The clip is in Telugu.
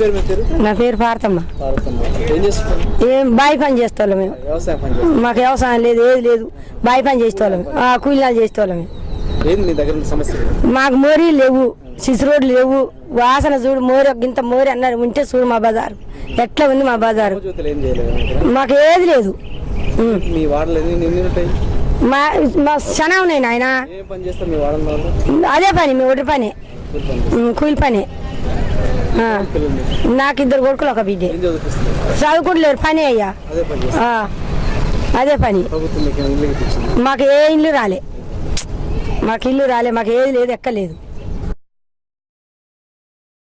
పేరు మీ పేరు? నా పేరు పార్తమ్మ. ఏం చేస్తారు? ఏం బావి పని చేస్తాం మేము. వ్యవసాయం పని చేస్తారు? మాకు వ్యవసాయం లేదు, ఏది లేదు. బావి పని చేస్తాం, కూలీనాలు చేస్తాం. ఏంది మీ దగ్గర సమస్య? మాకు మోరీ లేవు, సిసి రోడ్లు లేవు. వాసన చూడు, మోరి ఇంత మోరి అన్నారు ఉంటే చూడు. మా బజారు ఎట్లా ఉంది మా బజారు? మాకు ఏది లేదు. మీ వాడలు ఎన్ని ఉంటాయి? మా క్షణం ఉన్నాయి నాయన. ఏం పని చేస్తారు మీ వాడలో? అదే పని, మీ ఒడ్డు పని, కూలి పని. నాకు 2 కొడుకులు, ఒక బిడ్డ. చదువుకుంటలేరు, పని అయ్యా. అదే పని. మాకు ఏ ఇల్లు రాలే, మాకు ఏది లేదు, ఎక్కలేదు.